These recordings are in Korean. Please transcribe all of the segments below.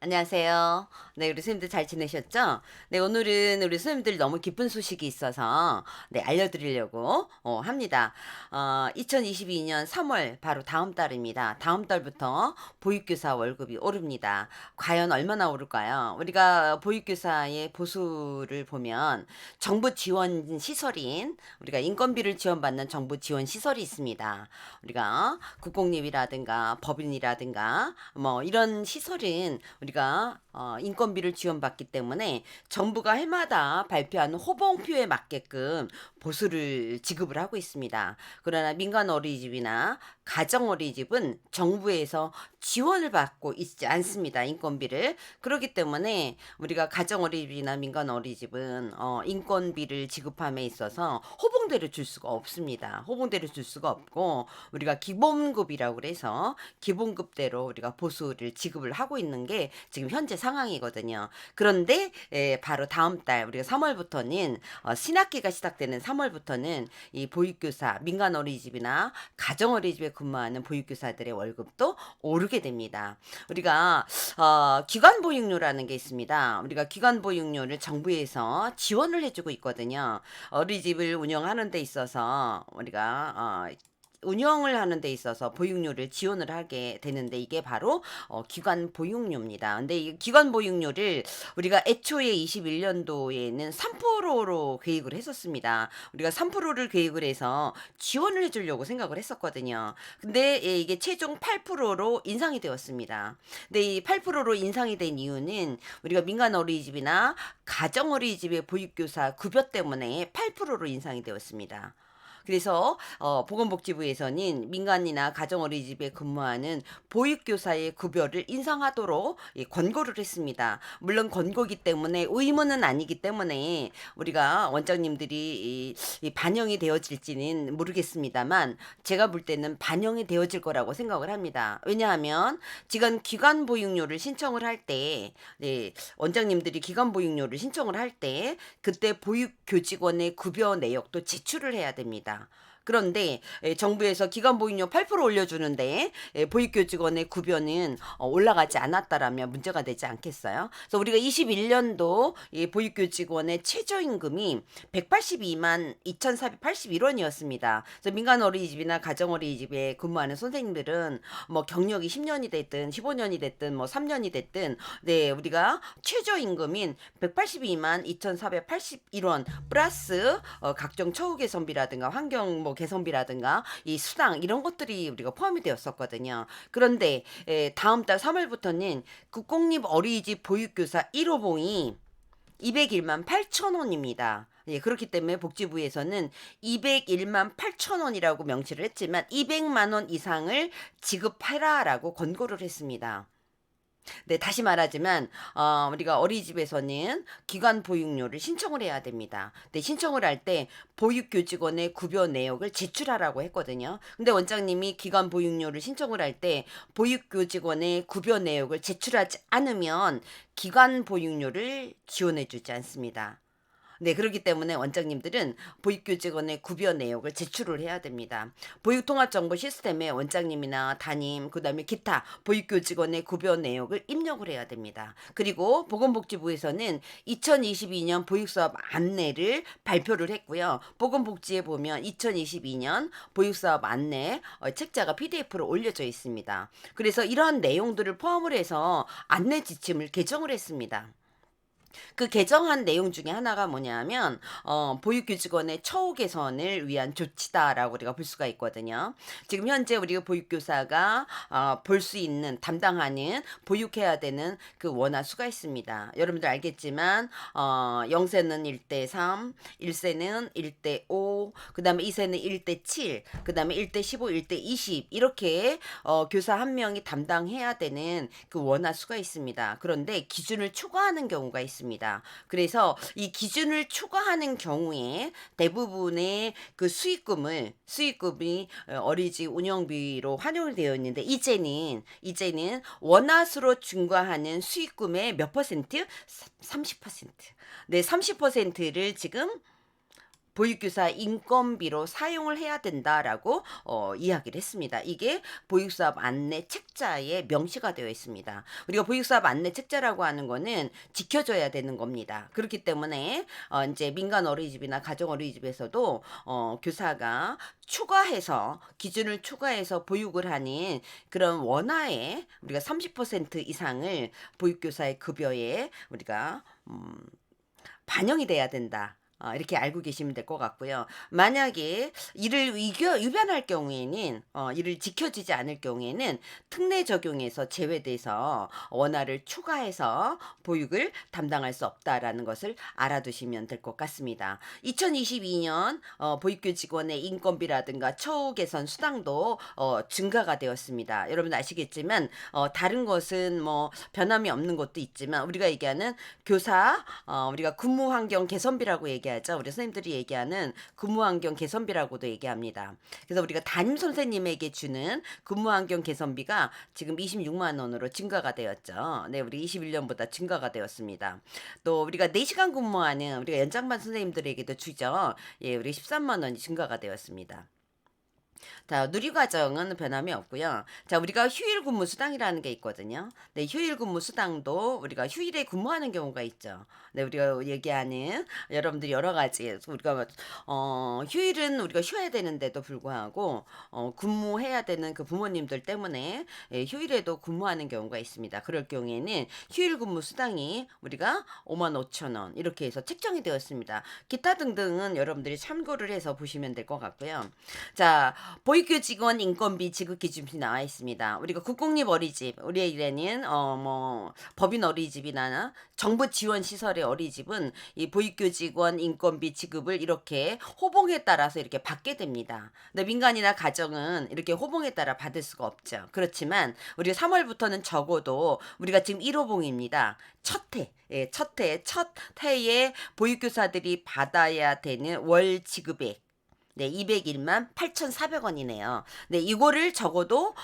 안녕하세요. 네, 우리 선생님들 잘 지내셨죠? 네, 오늘은 우리 선생님들 너무 기쁜 소식이 있어서 네, 알려드리려고 합니다. 2022년 3월 바로 다음 달입니다. 다음 달부터 보육교사 월급이 오릅니다. 과연 얼마나 오를까요? 우리가 보육교사의 보수를 보면 정부 지원 시설인 우리가 인건비를 지원받는 정부 지원 시설이 있습니다. 우리가 국공립이라든가 법인이라든가 뭐 이런 시설은 우리가 인건비를 지원받기 때문에 정부가 해마다 발표하는 호봉표에 맞게끔 보수를 지급을 하고 있습니다. 그러나 민간 어린이집이나 가정 어린이집은 정부에서 지원을 받고 있지 않습니다. 인건비를. 그렇기 때문에 우리가 가정 어린이집이나 민간 어린이집은 인건비를 지급함에 있어서 호봉대를 줄 수가 없습니다. 호봉대를 줄 수가 없고 우리가 기본급이라고 그래서 기본급대로 우리가 보수를 지급을 하고 있는 게 지금 현재 상황이거든요. 그런데 바로 다음 달 우리가 3월부터는 신학기가 시작되는 3월부터는 이 보육교사 민간 어린이집이나 가정 어린이집에 근무하는 보육교사들의 월급도 오르게 됩니다. 우리가 기관 보육료라는 게 있습니다. 우리가 기관 보육료를 정부에서 지원을 해주고 있거든요. 어린이집을 운영하는 데 있어서 우리가 운영을 하는 데 있어서 보육료를 지원을 하게 되는데 이게 바로 기관 보육료입니다. 근데 이 기관 보육료를 우리가 애초에 21년도에는 3%로 계획을 했었습니다. 우리가 3%를 계획을 해서 지원을 해주려고 생각을 했었거든요. 근데 이게 최종 8%로 인상이 되었습니다. 근데 이 8%로 인상이 된 이유는 우리가 민간 어린이집이나 가정 어린이집의 보육교사 급여 때문에 8%로 인상이 되었습니다. 그래서 보건복지부에서는 민간이나 가정어린이집에 근무하는 보육교사의 급여를 인상하도록 권고를 했습니다. 물론 권고기 때문에 의무는 아니기 때문에 우리가 원장님들이 이 반영이 되어질지는 모르겠습니다만 제가 볼 때는 반영이 되어질 거라고 생각을 합니다. 왜냐하면 지금 기관 보육료를 신청을 할 때, 네, 원장님들이 기관 보육료를 신청을 할 때 그때 보육교직원의 급여 내역도 제출을 해야 됩니다. 그런데 정부에서 기관보육료 8% 올려주는데 보육교직원의 급여는 올라가지 않았다라면 문제가 되지 않겠어요? 그래서 우리가 21년도 보육교직원의 최저임금이 182만 2,481원이었습니다. 그래서 민간 어린이집이나 가정 어린이집에 근무하는 선생님들은 뭐 경력이 10년이 됐든 15년이 됐든 뭐 3년이 됐든 네 우리가 최저임금인 182만 2,481원 플러스 각종 처우 개선비라든가 환경 뭐 개선비라든가 이 수당 이런 것들이 우리가 포함이 되었었거든요. 그런데 다음 달 3월부터는 국공립 어린이집 보육교사 1호봉이 201만 8천 원입니다. 예, 그렇기 때문에 복지부에서는 201만 8천 원이라고 명시를 했지만 200만 원 이상을 지급해라라고 권고를 했습니다. 네, 다시 말하지만 우리가 어린이집에서는 기관 보육료를 신청을 해야 됩니다. 네, 신청을 할 때 보육교직원의 급여 내역을 제출하라고 했거든요. 근데 원장님이 기관 보육료를 신청을 할 때 보육교직원의 급여 내역을 제출하지 않으면 기관 보육료를 지원해 주지 않습니다. 네, 그렇기 때문에 원장님들은 보육교직원의 급여 내역을 제출을 해야 됩니다. 보육통합정보 시스템에 원장님이나 담임, 그 다음에 기타 보육교직원의 급여 내역을 입력을 해야 됩니다. 그리고 보건복지부에서는 2022년 보육사업 안내를 발표를 했고요. 보건복지에 보면 2022년 보육사업 안내 책자가 PDF로 올려져 있습니다. 그래서 이러한 내용들을 포함을 해서 안내 지침을 개정을 했습니다. 그 개정한 내용 중에 하나가 뭐냐면 보육교직원의 처우 개선을 위한 조치다라고 우리가 볼 수가 있거든요. 지금 현재 우리가 보육교사가 볼 수 있는 담당하는 보육해야 되는 그 원화 수가 있습니다. 여러분들 알겠지만 0세는 1대 3, 1세는 1대 5, 그다음에 2세는 1대 7, 그다음에 1대 15, 1대 20 이렇게 교사 한 명이 담당해야 되는 그 원화 수가 있습니다. 그런데 기준을 초과하는 경우가 있습니다. 그래서 이 기준을 초과하는 경우에 대부분의 그 수익금이 어린이집 운영비로 환영이 되어 있는데 이제는 원화수로 증가하는 수익금의 몇 퍼센트? 30%. 네, 30%를 지금 보육교사 인건비로 사용을 해야 된다라고 이야기를 했습니다. 이게 보육사업 안내 책자에 명시가 되어 있습니다. 우리가 보육사업 안내 책자라고 하는 거는 지켜줘야 되는 겁니다. 그렇기 때문에 이제 민간 어린이집이나 가정 어린이집에서도 교사가 추가해서 기준을 추가해서 보육을 하는 그런 원화의 우리가 30% 이상을 보육교사의 급여에 우리가 반영이 돼야 된다. 이렇게 알고 계시면 될 것 같고요. 만약에 이를 위반할 경우에는 이를 지켜지지 않을 경우에는 특례 적용에서 제외돼서 원화를 추가해서 보육을 담당할 수 없다라는 것을 알아두시면 될 것 같습니다. 2022년 보육교 직원의 인건비라든가 처우 개선 수당도 증가가 되었습니다. 여러분 아시겠지만 다른 것은 뭐 변함이 없는 것도 있지만 우리가 얘기하는 교사 우리가 근무 환경 개선비라고 얘기하죠. 우리 선생님들이 얘기하는 근무 환경 개선비라고도 얘기합니다. 그래서 우리가 담임 선생님에게 주는 근무 환경 개선비가 지금 26만 원으로 증가가 되었죠. 네, 우리 21년보다 증가가 되었습니다. 또 우리가 4시간 근무하는 우리가 연장반 선생님들에게도 주죠. 예, 우리 13만 원이 증가가 되었습니다. 자, 누리과정은 변함이 없고요. 자, 우리가 휴일 근무 수당이라는 게 있거든요. 네, 휴일 근무 수당도 우리가 휴일에 근무하는 경우가 있죠. 네, 우리가 얘기하는 여러분들이 여러 가지 우리가 휴일은 우리가 쉬어야 되는데도 불구하고 근무해야 되는 그 부모님들 때문에 예, 휴일에도 근무하는 경우가 있습니다. 그럴 경우에는 휴일 근무 수당이 우리가 5만 5천 원 이렇게 해서 책정이 되었습니다. 기타 등등은 여러분들이 참고를 해서 보시면 될 것 같고요. 자, 보육교 직원 인건비 지급 기준이 나와 있습니다. 우리가 국공립 어린이집, 우리의 일에는 뭐 법인 어린이집이나 정부 지원 시설의 어린이집은 이 보육교 직원 인건비 지급을 이렇게 호봉에 따라서 이렇게 받게 됩니다. 근데 민간이나 가정은 이렇게 호봉에 따라 받을 수가 없죠. 그렇지만 우리가 3월부터는 적어도 우리가 지금 1호봉입니다. 첫 해, 예, 첫 해에 보육교사들이 받아야 되는 월 지급액. 네, 201만 8,400원이네요. 네, 이거를 적어도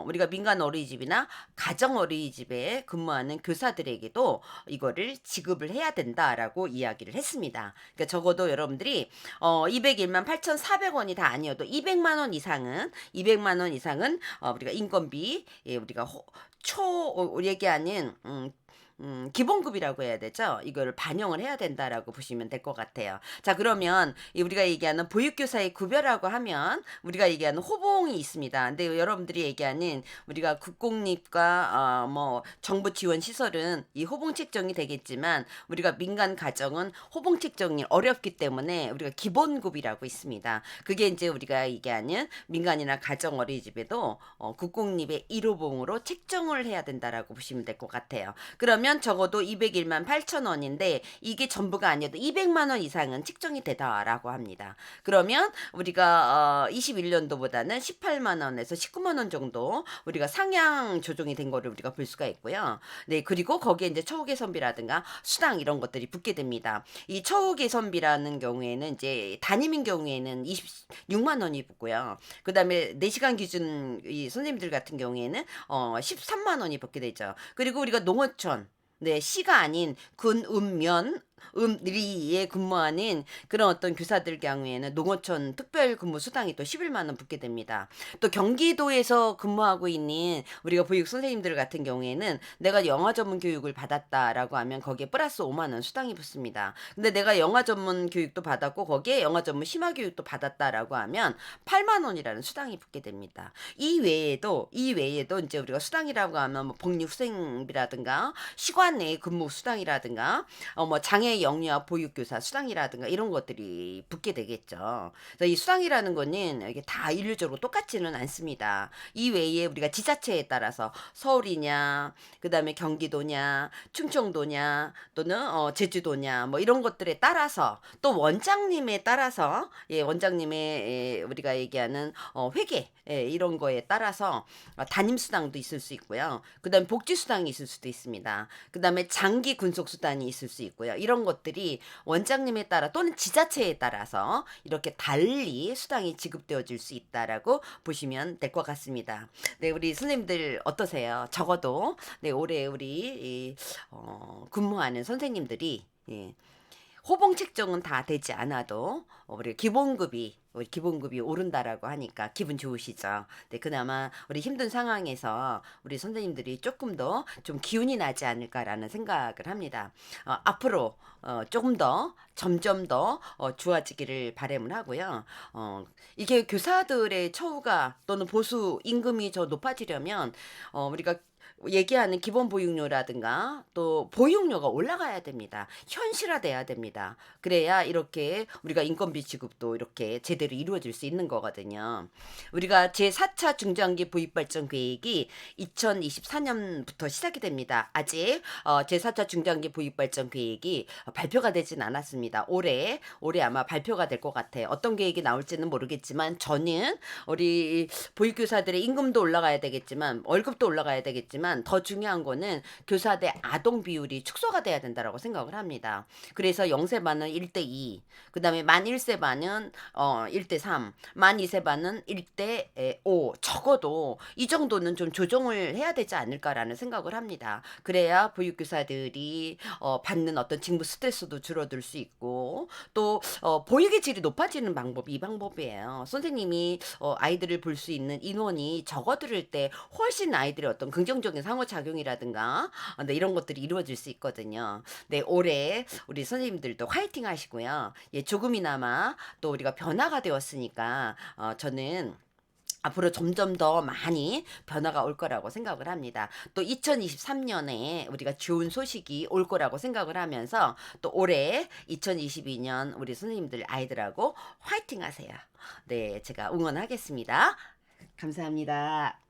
우리가 민간 어린이집이나 가정 어린이집에 근무하는 교사들에게도 이거를 지급을 해야 된다라고 이야기를 했습니다. 그러니까 적어도 여러분들이 201만 8,400원이 다 아니어도 200만 원 이상은 우리가 인건비 예, 우리가 얘기하는 기본급이라고 해야 되죠. 이거를 반영을 해야 된다라고 보시면 될 것 같아요. 자, 그러면 우리가 얘기하는 보육교사의 급여라고 하면 우리가 얘기하는 호봉이 있습니다. 근데 여러분들이 얘기하는 우리가 국공립과 뭐 정부 지원 시설은 이 호봉 책정이 되겠지만 우리가 민간 가정은 호봉 책정이 어렵기 때문에 우리가 기본급이라고 있습니다. 그게 이제 우리가 얘기하는 민간이나 가정 어린이집에도 국공립의 1호봉으로 책정을 해야 된다라고 보시면 될 것 같아요. 그러면 적어도 201만 8천 원인데 이게 전부가 아니어도 200만 원 이상은 책정이 되다라고 합니다. 그러면 우리가 21년도보다는 18만 원에서 19만 원 정도 우리가 상향 조정이 된 거를 우리가 볼 수가 있고요. 네, 그리고 거기에 이제 처우 개선비라든가 수당 이런 것들이 붙게 됩니다. 이 처우 개선비라는 경우에는 이제 담임인 경우에는 26만 원이 붙고요. 그다음에 4시간 기준 이 선생님들 같은 경우에는 13만 원이 붙게 되죠. 그리고 우리가 농어촌 네, 시가 아닌 리에 근무하는 그런 어떤 교사들 경우에는 농어촌 특별 근무 수당이 또 11만 원 붙게 됩니다. 또 경기도에서 근무하고 있는 우리가 보육 선생님들 같은 경우에는 내가 영어 전문 교육을 받았다라고 하면 거기에 플러스 5만 원 수당이 붙습니다. 근데 내가 영어 전문 교육도 받았고 거기에 영어 전문 심화 교육도 받았다라고 하면 8만 원이라는 수당이 붙게 됩니다. 이 외에도 이제 우리가 수당이라고 하면 뭐 복리후생비라든가 시간 내 근무 수당이라든가 뭐 장애 영유아 보육교사 수당이라든가 이런 것들이 붙게 되겠죠. 그래서 이 수당이라는 거는 이게 다 일률적으로 똑같지는 않습니다. 이 외에 우리가 지자체에 따라서 서울이냐, 그다음에 경기도냐, 충청도냐, 또는 제주도냐, 뭐 이런 것들에 따라서 또 원장님에 따라서 예, 원장님의 우리가 얘기하는 회계 예, 이런 거에 따라서 담임 수당도 있을 수 있고요. 그다음에 복지 수당이 있을 수도 있습니다. 그다음에 장기 군속 수당이 있을 수 있고요. 이런 것들이 원장님에 따라 또는 지자체에 따라서 이렇게 달리 수당이 지급되어질 수 있다라고 보시면 될 것 같습니다. 네, 우리 선생님들 어떠세요? 적어도 네, 올해 우리 근무하는 선생님들이 예, 호봉 책정은 다 되지 않아도 우리 기본급이 오른다라고 하니까 기분 좋으시죠? 네, 그나마 우리 힘든 상황에서 우리 선생님들이 조금 더 좀 기운이 나지 않을까라는 생각을 합니다. 앞으로 조금 더 점점 더 좋아지기를 바람을 하고요. 이게 교사들의 처우가 또는 보수 임금이 더 높아지려면 우리가 얘기하는 기본 보육료라든가 또 보육료가 올라가야 됩니다. 현실화돼야 됩니다. 그래야 이렇게 우리가 인건비 지급도 이렇게 제대로 이루어질 수 있는 거거든요. 우리가 제4차 중장기 보육발전 계획이 2024년부터 시작이 됩니다. 아직 제4차 중장기 보육발전 계획이 발표가 되진 않았습니다. 올해 아마 발표가 될 것 같아요. 어떤 계획이 나올지는 모르겠지만 저는 우리 보육교사들의 임금도 올라가야 되겠지만 월급도 올라가야 되겠지만 더 중요한 거는 교사 대 아동 비율이 축소가 돼야 된다라고 생각을 합니다. 그래서 0세 반은 1대2, 그 다음에 만 1세 반은 1대3, 만 2세 반은 1대5, 적어도 이 정도는 좀 조정을 해야 되지 않을까라는 생각을 합니다. 그래야 보육교사들이 받는 어떤 직무 스트레스도 줄어들 수 있고 또 보육의 질이 높아지는 방법이 이 방법이에요. 선생님이 아이들을 볼 수 있는 인원이 적어들 때 훨씬 아이들의 어떤 긍정적인 상호작용이라든가 네, 이런 것들이 이루어질 수 있거든요. 네, 올해 우리 선생님들도 화이팅 하시고요. 예, 조금이나마 또 우리가 변화가 되었으니까 저는 앞으로 점점 더 많이 변화가 올 거라고 생각을 합니다. 또 2023년에 우리가 좋은 소식이 올 거라고 생각을 하면서 또 올해 2022년 우리 선생님들 아이들하고 화이팅 하세요. 네, 제가 응원하겠습니다. 감사합니다.